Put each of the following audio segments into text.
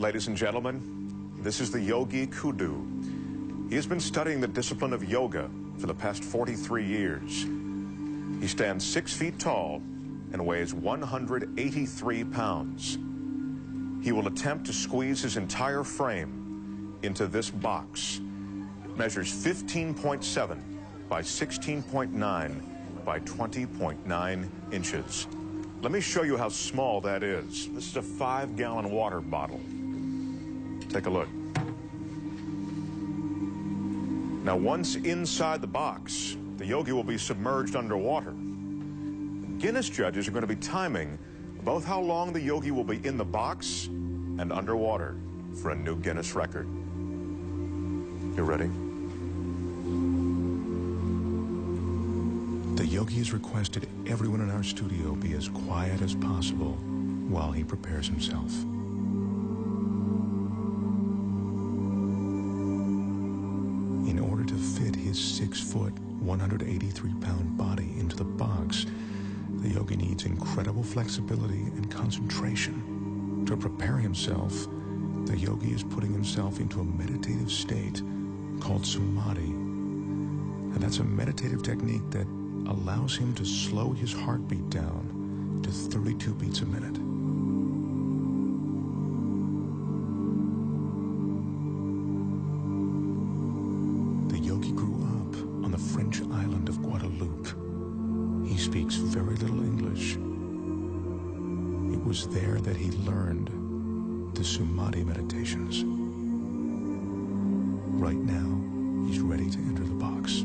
Ladies and gentlemen, this is the Yogi Kudu. He has been studying the discipline of yoga for the past 43 years. He stands 6 feet tall and weighs 183 pounds. He will attempt to squeeze his entire frame into this box. It measures 15.7 by 16.9 by 20.9 inches. Let me show you how small that is. This is a 5-gallon water bottle. Take a look. Now, once inside the box, the yogi will be submerged underwater. Guinness judges are going to be timing both how long the yogi will be in the box and underwater for a new Guinness record. You ready? The yogi has requested everyone in our studio be as quiet as possible while he prepares himself. In order to fit his 6-foot, 183-pound body into the box, the yogi needs incredible flexibility and concentration. To prepare himself, the yogi is putting himself into a meditative state called samadhi. And that's a meditative technique that allows him to slow his heartbeat down to 32 beats a minute. The yogi grew up on the French island of Guadeloupe. He speaks very little English. It was there that he learned the Samadhi meditations. Right now, he's ready to enter the box.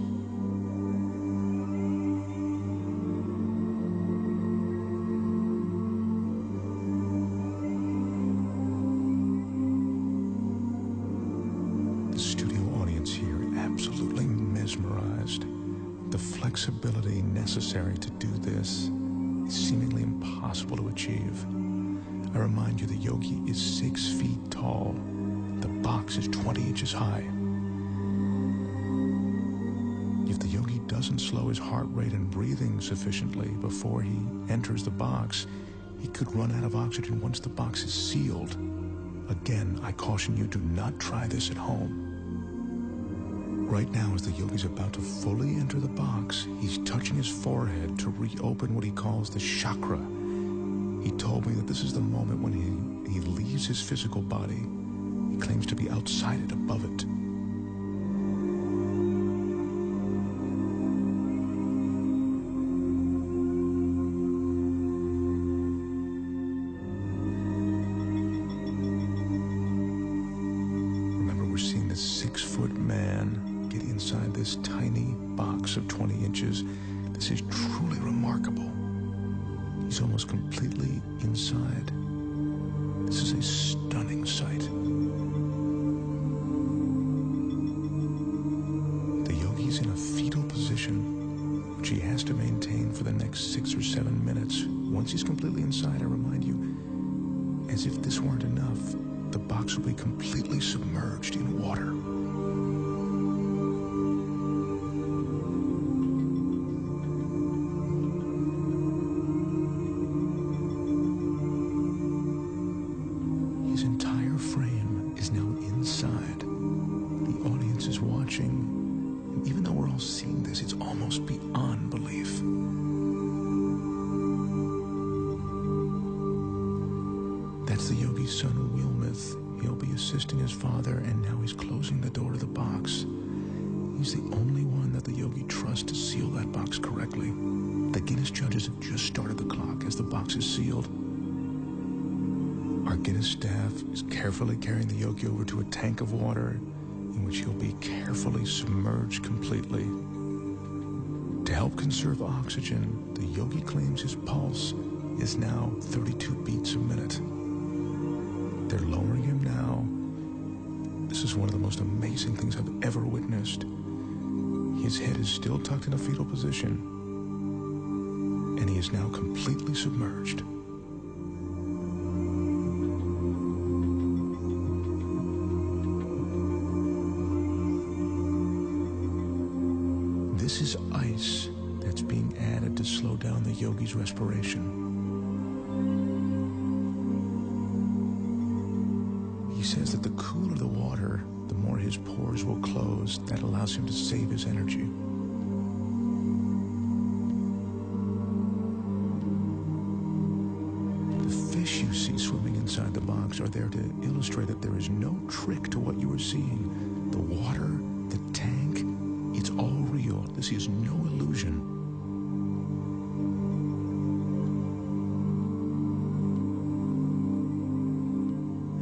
The studio audience here absolutely mesmerized. The flexibility necessary to do this is seemingly impossible to achieve. I remind you, the yogi is 6 feet tall. The box is 20 inches high. If the yogi doesn't slow his heart rate and breathing sufficiently before he enters the box, he could run out of oxygen once the box is sealed. Again, I caution you, do not try this at home. Right now, as the yogi's about to fully enter the box, he's touching his forehead to reopen what he calls the chakra. He told me that this is the moment when he leaves his physical body. He claims to be outside it, above it. Remember, we're seeing this 6-foot man get inside this tiny box of 20 inches. This is truly remarkable. He's almost completely inside. This is a stunning sight. The yogi's in a fetal position, which he has to maintain for the next 6 or 7 minutes. Once he's completely inside, I remind you, as if this weren't enough, the box will be completely submerged in water. His entire frame is now inside. The audience is watching, and even though we're all seeing this, it's almost beyond belief. That's the yogi's son, Wilmeth. He'll be assisting his father, and now he's closing the door to the box. He's the only one that the yogi trusts to seal that box correctly. The Guinness judges have just started the clock as the box is sealed. Our Guinness staff is carefully carrying the yogi over to a tank of water in which he'll be carefully submerged completely. To help conserve oxygen, the yogi claims his pulse is now 32 beats a minute. They're lowering him now. This is one of the most amazing things I've ever witnessed. His head is still tucked in a fetal position, and he is now completely submerged. This is ice that's being added to slow down the yogi's respiration. He says that the cooler the water, the more his pores will close. That allows him to save his energy. The fish you see swimming inside the box are there to illustrate that there is no trick to what you are seeing. The water, the tank, it's all real. This is no illusion.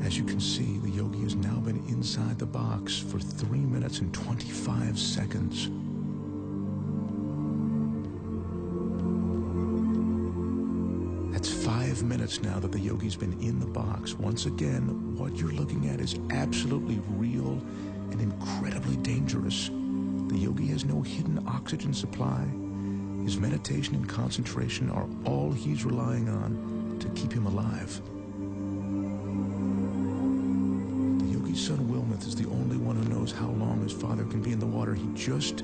As you can see, the yogi has now been inside the box for 3 minutes and 25 seconds. That's 5 minutes now that the yogi's been in the box. Once again, what you're looking at is absolutely real and incredibly dangerous. The yogi has no hidden oxygen supply. His meditation and concentration are all he's relying on to keep him alive. Son Wilmoth is the only one who knows how long his father can be in the water. He just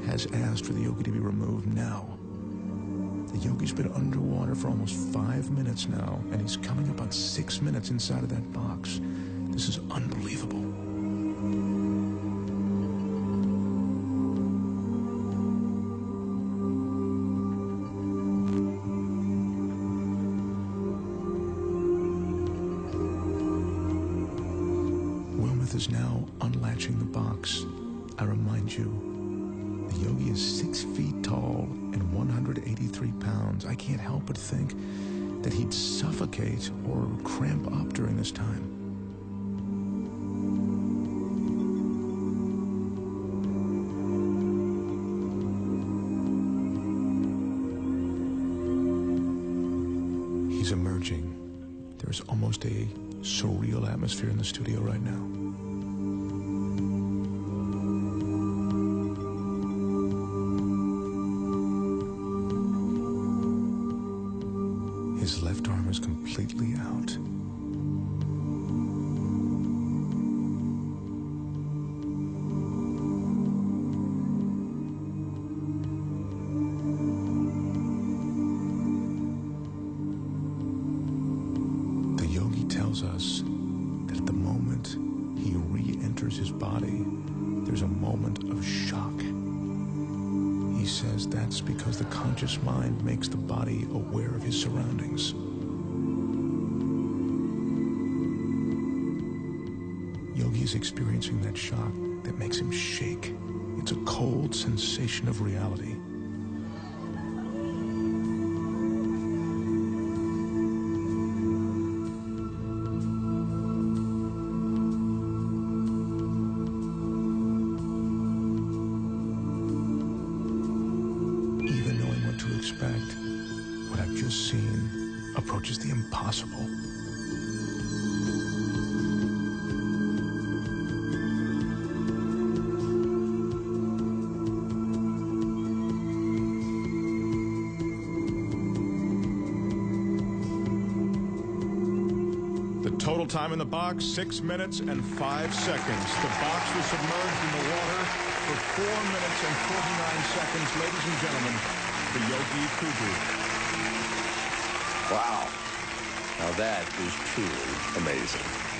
has asked for the yogi to be removed now. The yogi's been underwater for almost 5 minutes now, and he's coming up on 6 minutes inside of that box. This is unbelievable. Is now unlatching the box. I remind you, the yogi is 6 feet tall and 183 pounds. I can't help but think that he'd suffocate or cramp up during this time. He's emerging. There's almost a surreal atmosphere in the studio right now. His left arm is completely out. The yogi tells us that at the moment he re-enters his body, there's a moment of shock. He says that's because the conscious mind makes the body aware of his surroundings. Yogi is experiencing that shock that makes him shake. It's a cold sensation of reality. Expect, what I've just seen approaches the impossible. The total time in the box, 6 minutes and 5 seconds. The box was submerged in the water for 4 minutes and 49 seconds. Ladies and gentlemen, the Yogi Kudu. Wow. Now that is truly amazing.